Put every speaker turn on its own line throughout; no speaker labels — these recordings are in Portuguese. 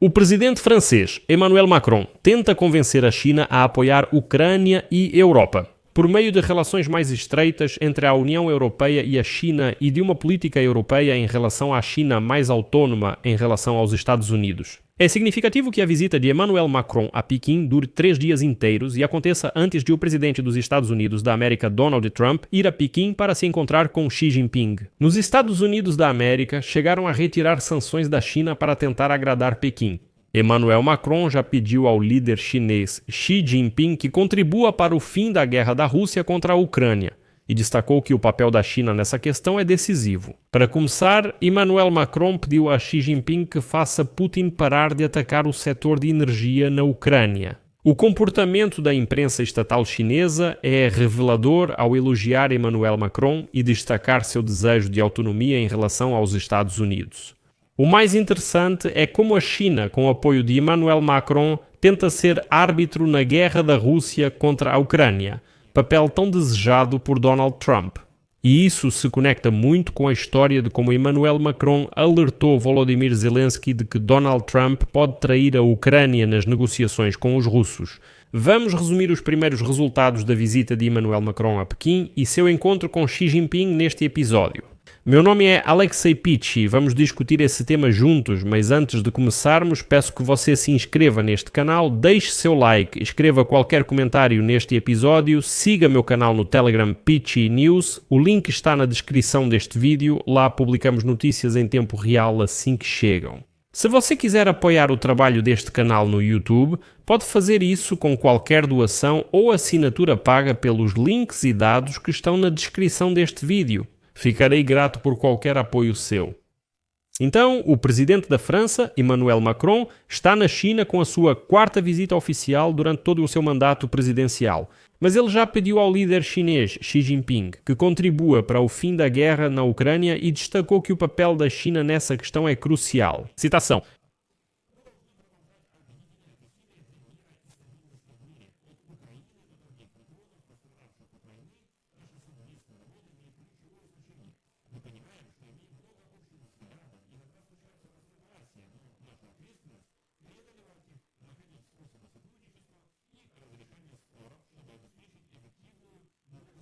O presidente francês Emmanuel Macron tenta convencer a China a apoiar Ucrânia e Europa, por meio de relações mais estreitas entre a União Europeia e a China e de uma política europeia em relação à China mais autónoma em relação aos Estados Unidos. É significativo que a visita de Emmanuel Macron a Pequim dure 3 dias inteiros e aconteça antes de o presidente dos Estados Unidos da América, Donald Trump, ir a Pequim para se encontrar com Xi Jinping. Nos Estados Unidos da América, chegaram a retirar sanções da China para tentar agradar Pequim. Emmanuel Macron já pediu ao líder chinês Xi Jinping que contribua para o fim da guerra da Rússia contra a Ucrânia e destacou que o papel da China nessa questão é decisivo. Para começar, Emmanuel Macron pediu a Xi Jinping que faça Putin parar de atacar o setor de energia na Ucrânia. O comportamento da imprensa estatal chinesa é revelador ao elogiar Emmanuel Macron e destacar seu desejo de autonomia em relação aos Estados Unidos. O mais interessante é como a China, com o apoio de Emmanuel Macron, tenta ser árbitro na guerra da Rússia contra a Ucrânia, papel tão desejado por Donald Trump. E isso se conecta muito com a história de como Emmanuel Macron alertou Volodymyr Zelensky de que Donald Trump pode trair a Ucrânia nas negociações com os russos. Vamos resumir os primeiros resultados da visita de Emmanuel Macron a Pequim e seu encontro com Xi Jinping neste episódio. Meu nome é Alexei Pichi e vamos discutir esse tema juntos, mas antes de começarmos peço que você se inscreva neste canal, deixe seu like, escreva qualquer comentário neste episódio, siga meu canal no Telegram Pichi News, o link está na descrição deste vídeo, lá publicamos notícias em tempo real assim que chegam. Se você quiser apoiar o trabalho deste canal no YouTube, pode fazer isso com qualquer doação ou assinatura paga pelos links e dados que estão na descrição deste vídeo. Ficarei grato por qualquer apoio seu. Então, o presidente da França, Emmanuel Macron, está na China com a sua 4ª visita oficial durante todo o seu mandato presidencial. Mas ele já pediu ao líder chinês, Xi Jinping, que contribua para o fim da guerra na Ucrânia e destacou que o papel da China nessa questão é crucial. Citação.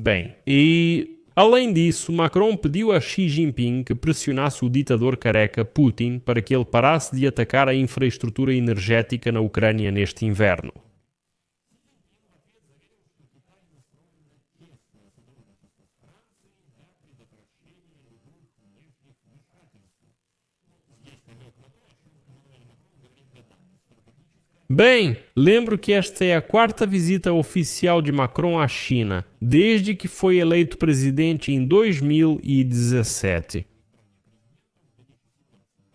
Bem, e além disso, Macron pediu a Xi Jinping que pressionasse o ditador careca Putin para que ele parasse de atacar a infraestrutura energética na Ucrânia neste inverno. Bem, lembro que esta é a 4ª visita oficial de Macron à China, desde que foi eleito presidente em 2017.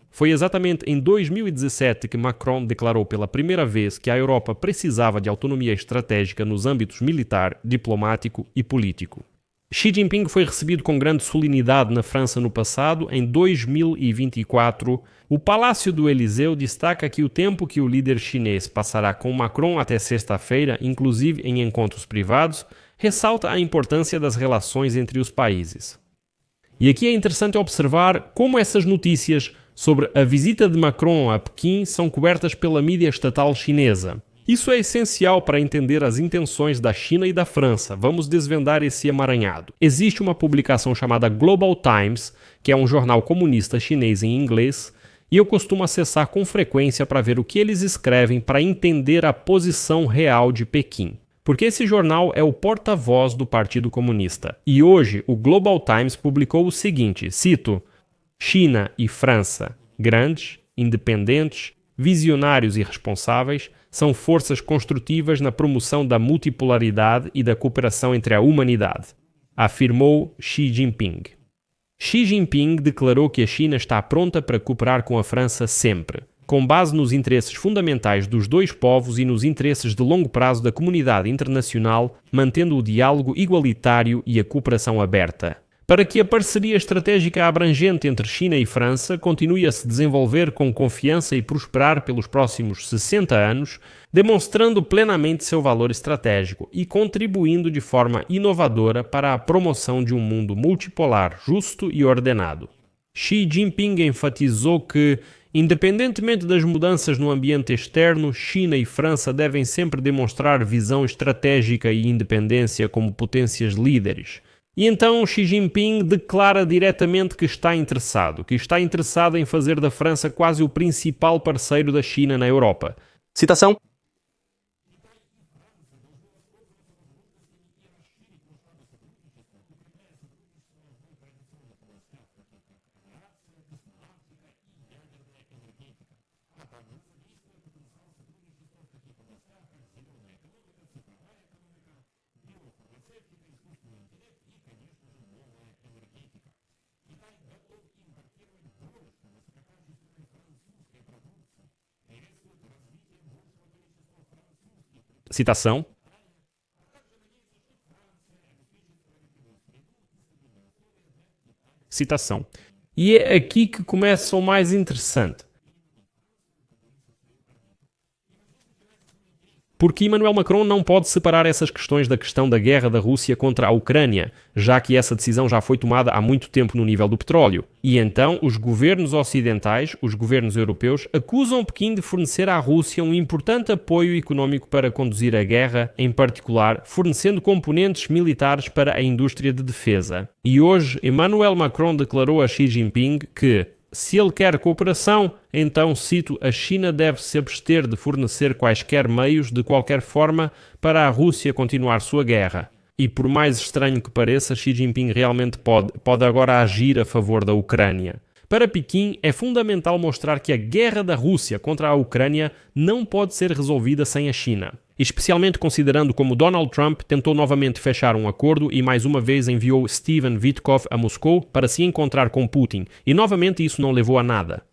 Foi exatamente em 2017 que Macron declarou pela primeira vez que a Europa precisava de autonomia estratégica nos âmbitos militar, diplomático e político. Xi Jinping foi recebido com grande solenidade na França no passado, em 2024. O Palácio do Eliseu destaca que o tempo que o líder chinês passará com Macron até sexta-feira, inclusive em encontros privados, ressalta a importância das relações entre os países. E aqui é interessante observar como essas notícias sobre a visita de Macron a Pequim são cobertas pela mídia estatal chinesa. Isso é essencial para entender as intenções da China e da França. Vamos desvendar esse emaranhado. Existe uma publicação chamada Global Times, que é um jornal comunista chinês em inglês, e eu costumo acessar com frequência para ver o que eles escrevem para entender a posição real de Pequim. Porque esse jornal é o porta-voz do Partido Comunista. E hoje o Global Times publicou o seguinte, cito, China e França, grandes, independentes, visionários e responsáveis, são forças construtivas na promoção da multipolaridade e da cooperação entre a humanidade, afirmou Xi Jinping. Xi Jinping declarou que a China está pronta para cooperar com a França sempre, com base nos interesses fundamentais dos dois povos e nos interesses de longo prazo da comunidade internacional, mantendo o diálogo igualitário e a cooperação aberta. Para que a parceria estratégica abrangente entre China e França continue a se desenvolver com confiança e prosperar pelos próximos 60 anos, demonstrando plenamente seu valor estratégico e contribuindo de forma inovadora para a promoção de um mundo multipolar, justo e ordenado. Xi Jinping enfatizou que Independentemente das mudanças no ambiente externo, China e França devem sempre demonstrar visão estratégica e independência como potências líderes. E então Xi Jinping declara diretamente que está interessado em fazer da França quase o principal parceiro da China na Europa.
Citação.
Citação. Citação. E é aqui que começa o mais interessante. Porque Emmanuel Macron não pode separar essas questões da questão da guerra da Rússia contra a Ucrânia, já que essa decisão já foi tomada há muito tempo no nível do petróleo. E então os governos ocidentais, os governos europeus, acusam Pequim de fornecer à Rússia um importante apoio económico para conduzir a guerra, em particular fornecendo componentes militares para a indústria de defesa. E hoje Emmanuel Macron declarou a Xi Jinping que, se ele quer cooperação, então, cito, a China deve se abster de fornecer quaisquer meios, de qualquer forma, para a Rússia continuar sua guerra. E por mais estranho que pareça, Xi Jinping realmente pode agora agir a favor da Ucrânia. Para Pequim, é fundamental mostrar que a guerra da Rússia contra a Ucrânia não pode ser resolvida sem a China. Especialmente considerando como Donald Trump tentou novamente fechar um acordo e mais uma vez enviou Steven Witkoff a Moscou para se encontrar com Putin, e novamente isso não levou a nada.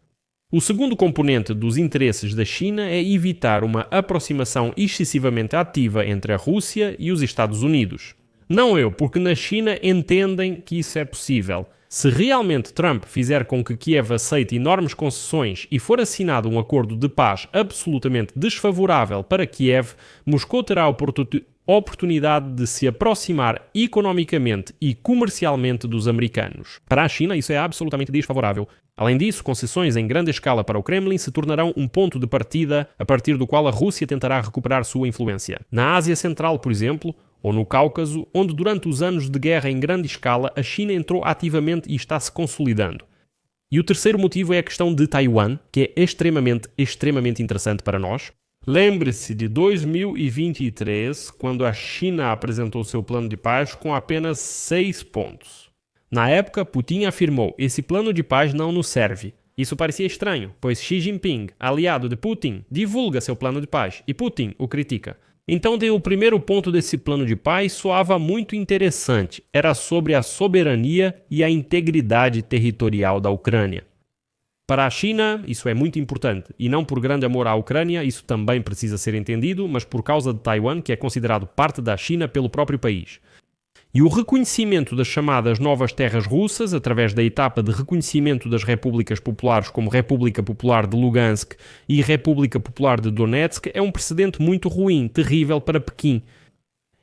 O segundo componente dos interesses da China é evitar uma aproximação excessivamente ativa entre a Rússia e os Estados Unidos. Não eu, porque na China entendem que isso é possível. Se realmente Trump fizer com que Kiev aceite enormes concessões e for assinado um acordo de paz absolutamente desfavorável para Kiev, Moscou terá a oportunidade de se aproximar economicamente e comercialmente dos americanos. Para a China, isso é absolutamente desfavorável. Além disso, concessões em grande escala para o Kremlin se tornarão um ponto de partida a partir do qual a Rússia tentará recuperar sua influência. Na Ásia Central, por exemplo, ou no Cáucaso, onde durante os anos de guerra em grande escala a China entrou ativamente e está se consolidando. E o terceiro motivo é a questão de Taiwan, que é extremamente interessante para nós. Lembre-se de 2023, quando a China apresentou seu plano de paz com apenas 6 pontos. Na época, Putin afirmou: esse plano de paz não nos serve. Isso parecia estranho, pois Xi Jinping, aliado de Putin, divulga seu plano de paz e Putin o critica. Então, o primeiro ponto desse plano de paz soava muito interessante. Era sobre a soberania e a integridade territorial da Ucrânia. Para a China, isso é muito importante, e não por grande amor à Ucrânia, isso também precisa ser entendido, mas por causa de Taiwan, que é considerado parte da China pelo próprio país. E o reconhecimento das chamadas novas terras russas, através da etapa de reconhecimento das repúblicas populares como República Popular de Lugansk e República Popular de Donetsk, é um precedente muito ruim, terrível para Pequim.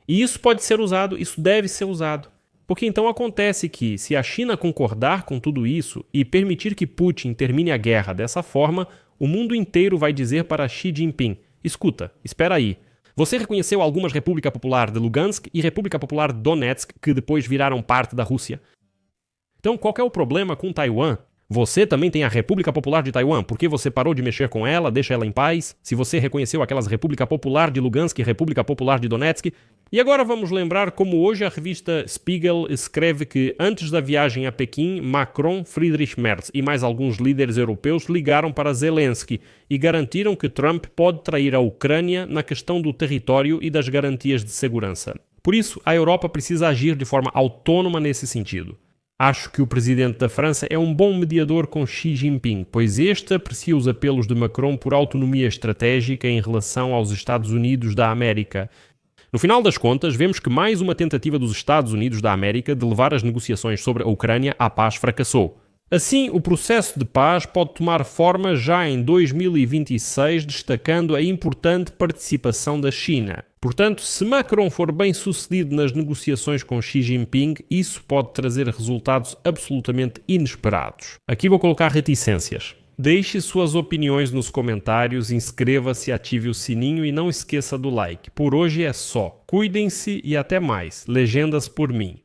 E isso pode ser usado, isso deve ser usado. Porque então acontece que, se a China concordar com tudo isso e permitir que Putin termine a guerra dessa forma, o mundo inteiro vai dizer para Xi Jinping: escuta, espera aí. Você reconheceu algumas República Popular de Lugansk e República Popular de Donetsk, que depois viraram parte da Rússia. Então, qual é o problema com Taiwan? Você também tem a República Popular de Taiwan. Por que você parou de mexer com ela? Deixa ela em paz. Se você reconheceu aquelas República Popular de Lugansk e República Popular de Donetsk. E agora vamos lembrar como hoje a revista Spiegel escreve que antes da viagem a Pequim, Macron, Friedrich Merz e mais alguns líderes europeus ligaram para Zelensky e garantiram que Trump pode trair a Ucrânia na questão do território e das garantias de segurança. Por isso, a Europa precisa agir de forma autônoma nesse sentido. Acho que o presidente da França é um bom mediador com Xi Jinping, pois este aprecia os apelos de Macron por autonomia estratégica em relação aos Estados Unidos da América. No final das contas, vemos que mais uma tentativa dos Estados Unidos da América de levar as negociações sobre a Ucrânia à paz fracassou. Assim, o processo de paz pode tomar forma já em 2026, destacando a importante participação da China. Portanto, se Macron for bem sucedido nas negociações com Xi Jinping, isso pode trazer resultados absolutamente inesperados. Aqui vou colocar reticências. Deixe suas opiniões nos comentários, inscreva-se, ative o sininho e não esqueça do like. Por hoje é só. Cuidem-se e até mais. Legendas por mim.